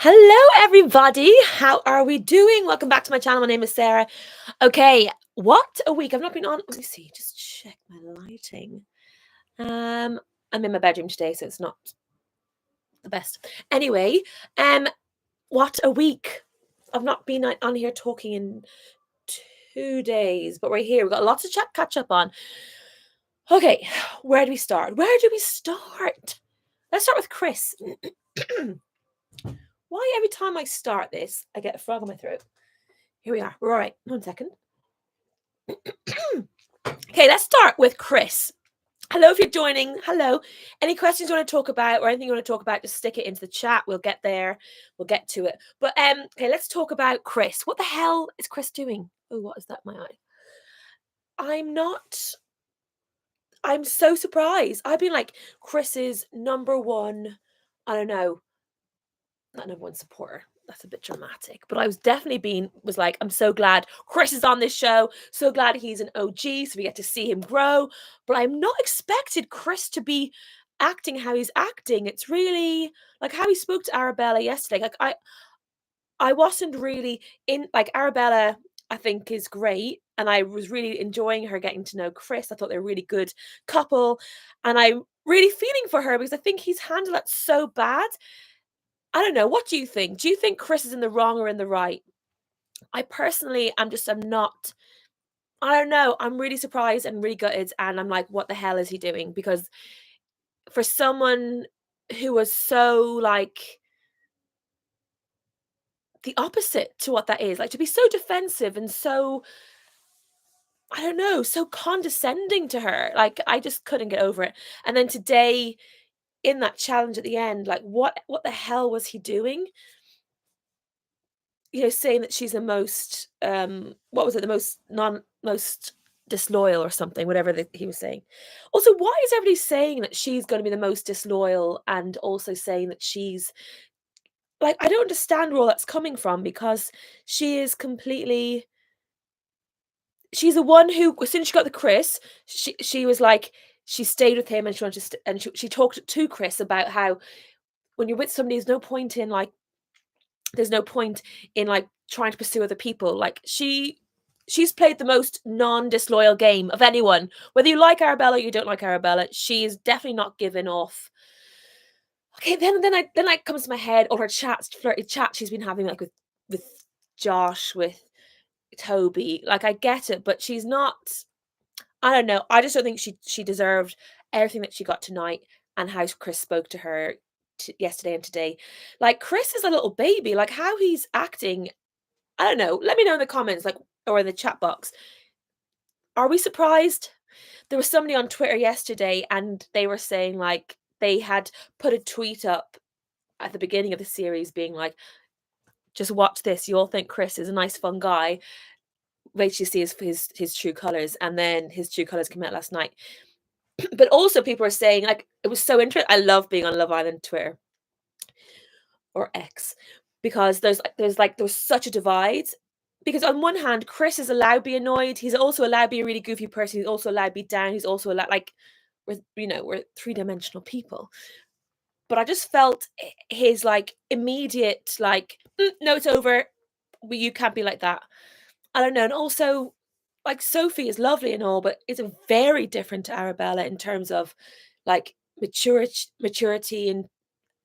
Hello, everybody. How are we doing? Welcome back to my channel. My name is Sarah. Okay, what a week. I've not been on. Let me see. Just check my lighting. I'm in my bedroom today, so it's not the best. Anyway, what a week. I've not been on here talking in 2 days, but we're here. We've got lots of catch up on. Okay, where do we start? Let's start with Chris. Why every time I start this, I get a frog in my throat? Here we are. We're all right. 1 second. Okay, let's start with Chris. Hello, if you're joining. Hello. Any questions you want to talk about or anything you want to talk about, just stick it into the chat. We'll get there. We'll get to it. But okay, let's talk about Chris. What the hell is Chris doing? Oh, what is that in my eye? I'm so surprised. I've been like Chris's number one, I don't know, not number one supporter. That's a bit dramatic, but I was like, I'm so glad Chris is on this show. So glad he's an OG, so we get to see him grow. But I'm not expected Chris to be acting how he's acting. It's really like how he spoke to Arabella yesterday. Like I wasn't really in like Arabella. I think is great, and I was really enjoying her getting to know Chris. I thought they're a really good couple, and I'm really feeling for her because I think he's handled that so bad. I don't know. What do you think? Do you think Chris is in the wrong or in the right? I personally I'm not. I don't know. I'm really surprised and really gutted. And I'm like, what the hell is he doing? Because for someone who was so like the opposite to what that is, like to be so defensive and so, I don't know, so condescending to her. Like I just couldn't get over it. And then today in that challenge at the end, like what the hell was he doing? Saying that she's the most, what was it? The most disloyal or something, whatever he was saying. Also, why is everybody saying that she's gonna be the most disloyal and also saying that she's like, I don't understand where all that's coming from because she is completely she's the one who as soon as she got the Chris, she was like she stayed with him and she wanted to and she talked to Chris about how when you're with somebody, there's no point in like trying to pursue other people. Like she's played the most non-disloyal game of anyone. Whether you like Arabella or you don't like Arabella, she is definitely not giving off. Okay, then comes to my head all her flirty chat she's been having like with Josh, with Toby. Like I get it, but she's not. I don't know. I just don't think she deserved everything that she got tonight and how Chris spoke to her yesterday and today. Like Chris is a little baby. Like how he's acting, I don't know. Let me know in the comments, like or in the chat box. Are we surprised? There was somebody on Twitter yesterday, and they were saying like they had put a tweet up at the beginning of the series, being like, "Just watch this. You all think Chris is a nice, fun guy. Wait till you see his true colors." And then his true colors came out last night. But also people are saying like it was so interesting. I love being on Love Island Twitter or X because there's such a divide. Because on one hand, Chris is allowed to be annoyed. He's also allowed to be a really goofy person. He's also allowed to be down. He's also allowed like we're three-dimensional people. But I just felt his like immediate like no, it's over. You can't be like that. I don't know. And also like Sophie is lovely and all, but it's a very different to Arabella in terms of like maturity and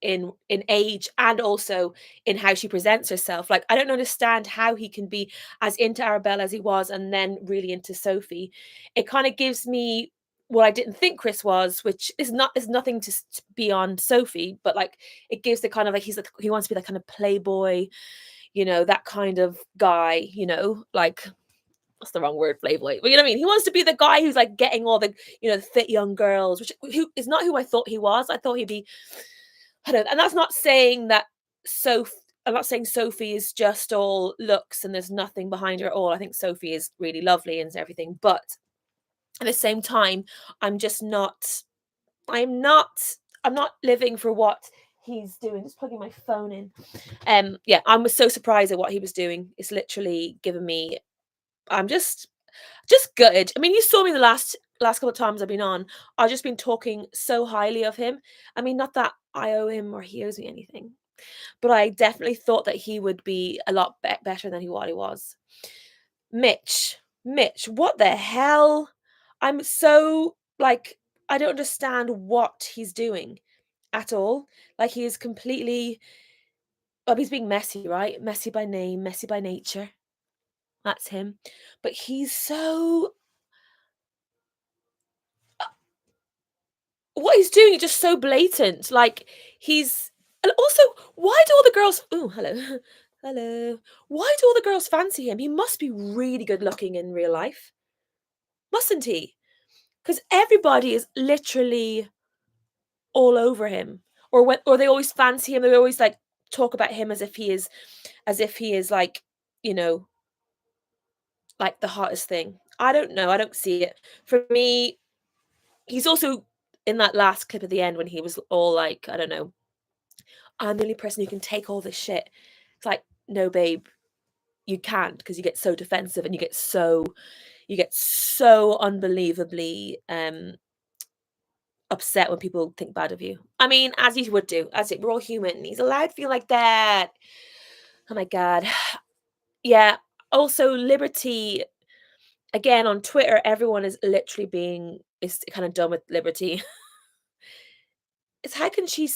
in age and also in how she presents herself. Like I don't understand how he can be as into Arabella as he was and then really into Sophie. It kind of gives me what I didn't think Chris was, which is nothing to be on Sophie, but like it gives the kind of like he wants to be that kind of playboy, that kind of guy, like that's the wrong word, playboy. But you know what I mean? He wants to be the guy who's like getting all the, the fit young girls, who is not who I thought he was. I thought he'd be, I don't know, and that's not saying that I'm not saying Sophie is just all looks and there's nothing behind her at all. I think Sophie is really lovely and everything, but at the same time, I'm just not. I'm not living for what he's doing. Just plugging my phone in. Yeah, I was so surprised at what he was doing. It's literally given me. I'm just gutted. I mean, you saw me last couple of times I've been on, I've just been talking so highly of him. I mean, not that I owe him or he owes me anything, but I definitely thought that he would be a lot better than what he was. Mitch, what the hell? I'm so like, I don't understand what he's doing at all. Like, he is completely, he's being messy, right? Messy by name, messy by nature. That's him. But he's so, what he's doing is just so blatant. Like, he's, and also, why do all the girls, oh, hello, hello. Why do all the girls fancy him? He must be really good looking in real life, mustn't he? Because everybody is literally all over him, or they always fancy him. They always like talk about him as if he is like, you know, like the hottest thing. I don't know. I don't see it. For me, he's also in that last clip at the end when he was all like, I don't know, I'm the only person who can take all this shit. It's like, no, babe, you can't, because you get so defensive and you get so unbelievably upset when people think bad of you. I mean, as you would do. As it, we're all human. He's allowed to feel like that. Oh my god. Yeah. Also, Liberty. Again, on Twitter, everyone is literally is kind of done with Liberty. It's how can she?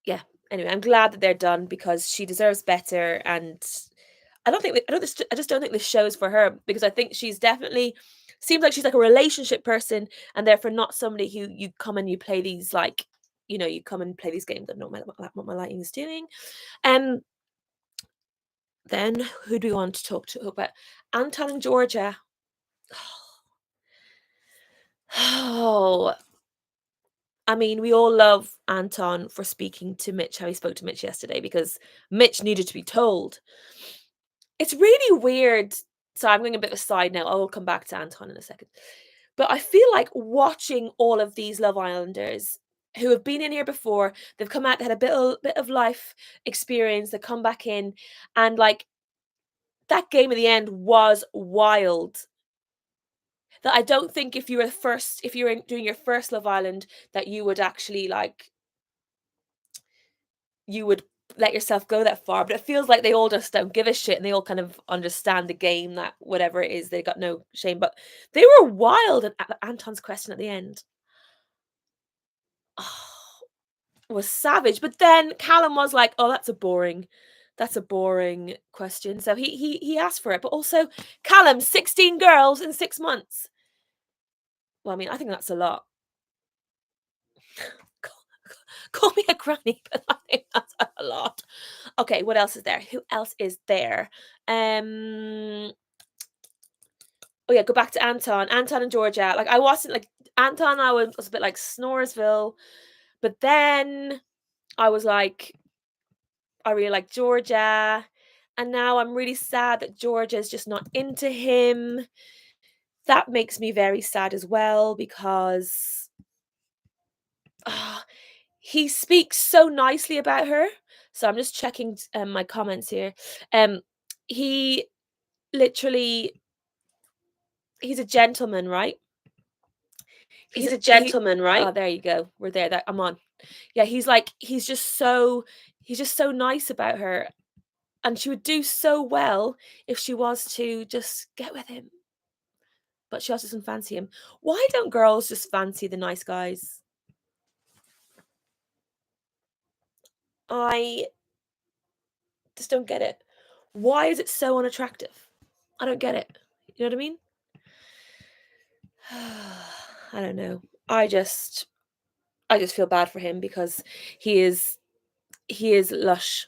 Yeah. Anyway, I'm glad that they're done because she deserves better, and I just don't think this show's for her, because I think she's definitely seems like she's like a relationship person, and therefore not somebody who you come and you play these like, you come and play these games. I don't know what my lighting is doing. And then who do we want to talk about? Anton and Georgia. Oh, I mean, we all love Anton for speaking to Mitch, how he spoke to Mitch yesterday, because Mitch needed to be told. It's really weird. So I'm going a bit of a side note. I will come back to Anton in a second. But I feel like watching all of these Love Islanders who have been in here before, they've come out, they had a bit of life experience, they come back in, and like that game at the end was wild. That I don't think if you were doing your first Love Island, that you would actually like, you would let yourself go that far. But it feels like they all just don't give a shit, and they all kind of understand the game, that whatever it is, they got no shame. But they were wild. And Anton's question at the end, oh, was savage. But then Callum was like, "Oh, that's a boring question." So he asked for it. But also, Callum, 16 girls in 6 months. Well, I mean, I think that's a lot. Call me a granny, but I think that's a lot. Okay, what else is there? Who else is there? Oh yeah, go back to Anton and Georgia. Like, I wasn't like Anton. I was a bit like Snoresville, but then I was like, I really like Georgia, and now I'm really sad that Georgia's just not into him. That makes me very sad as well, because he speaks so nicely about her. So I'm just checking my comments here. He literally, he's a gentleman, right? He's a gentleman, right? Oh, there you go. We're there. That I'm on. Yeah, he's just so nice about her, and she would do so well if she was to just get with him. But she also doesn't fancy him. Why don't girls just fancy the nice guys? I just don't get it. Why is it so unattractive? I don't get it. You know what I mean? I don't know. I just feel bad for him, because he is lush,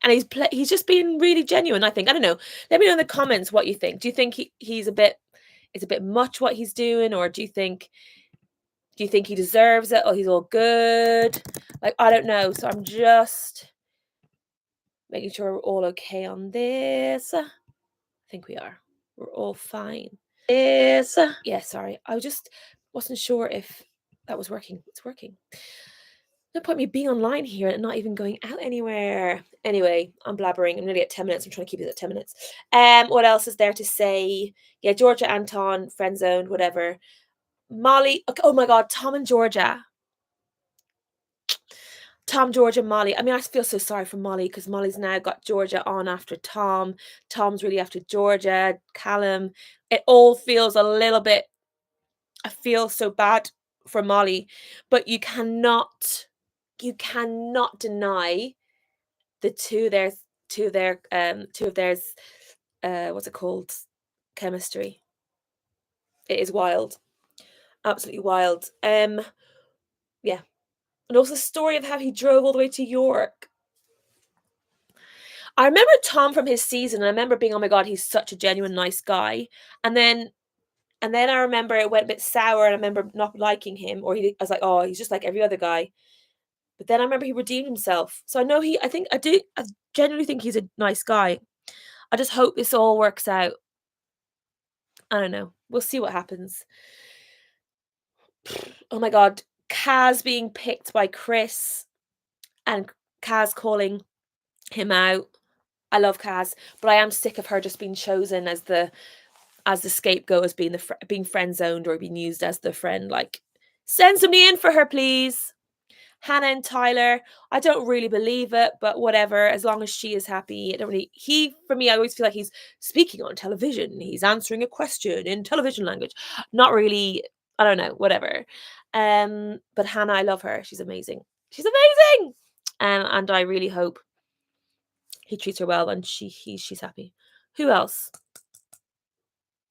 and he's just being really genuine. I think. I don't know. Let me know in the comments what you think. Do you think it's a bit much what he's doing, or do you think he deserves it? Oh, he's all good. Like, I don't know. So I'm just making sure we're all okay on this. I think we are. We're all fine. Yes. Yeah, sorry. I just wasn't sure if that was working. It's working. No point me being online here and not even going out anywhere. Anyway, I'm blabbering. I'm nearly at 10 minutes. I'm trying to keep it at 10 minutes. What else is there to say? Yeah, Georgia, Anton, friend zoned, whatever. Molly. Okay, oh my God, Tom and Georgia. Tom, Georgia, Molly. I mean, I feel so sorry for Molly because Molly's now got Georgia on after Tom. Tom's really after Georgia, Callum. It all feels a little bit. I feel so bad for Molly, but you cannot deny the two of theirs what's it called, chemistry. It is wild, absolutely wild. Yeah, and also the story of how he drove all the way to York. I remember Tom from his season, and I remember being, oh my God, he's such a genuine nice guy. And then I remember it went a bit sour, and I remember not liking him, I was like, oh, he's just like every other guy. But then I remember he redeemed himself. So I genuinely think he's a nice guy. I just hope this all works out. I don't know. We'll see what happens. Oh my God. Kaz being picked by Chris and Kaz calling him out. I love Kaz, but I am sick of her just being chosen as the scapegoat, as being friend zoned or being used as the friend. Like, send somebody in for her, please. Hannah and Tyler, I don't really believe it, but whatever, as long as she is happy. For me, I always feel like he's speaking on television. He's answering a question in television language. Not really, I don't know, whatever. But Hannah, I love her. She's amazing. She's amazing. And I really hope he treats her well and she's happy. Who else?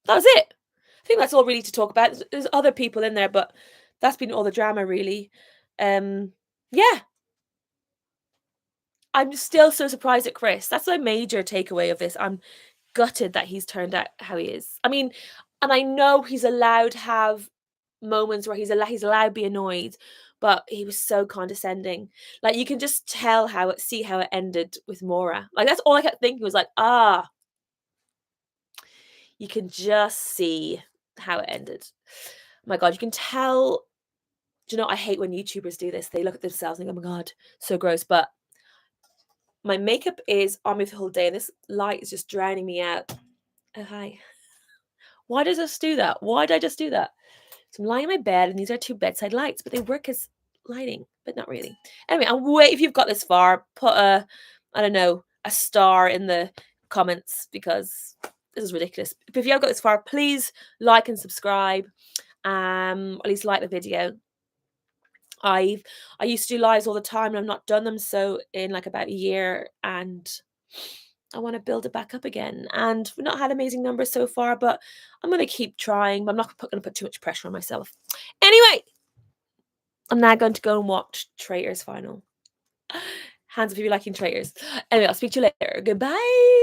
That was it. I think that's all really to talk about. There's other people in there, but that's been all the drama, really. Yeah. I'm still so surprised at Chris. That's my major takeaway of this. I'm gutted that he's turned out how he is. I mean, and I know he's allowed to have moments where he's allowed to be annoyed, but he was so condescending. Like, you can just see how it ended with Maura. Like, that's all I kept thinking was like, you can just see how it ended. My God, you can tell. Do you know, I hate when YouTubers do this. They look at themselves and think, oh my God, so gross. But my makeup is on me the whole day, and this light is just drowning me out. Oh, hi. Why does this do that? Why did I just do that? So I'm lying in my bed, and these are two bedside lights, but they work as lighting, but not really. Anyway, if you've got this far, put I don't know, a star in the comments, because this is ridiculous. But if you have got this far, please like and subscribe. At least like the video. I used to do lives all the time, and I've not done them so in like about a year, and I want to build it back up again. And we've not had amazing numbers so far, but I'm going to keep trying. But I'm not going to put too much pressure on myself. Anyway, I'm now going to go and watch Traitors final. Hands up if you're liking Traitors. Anyway, I'll speak to you later. Goodbye.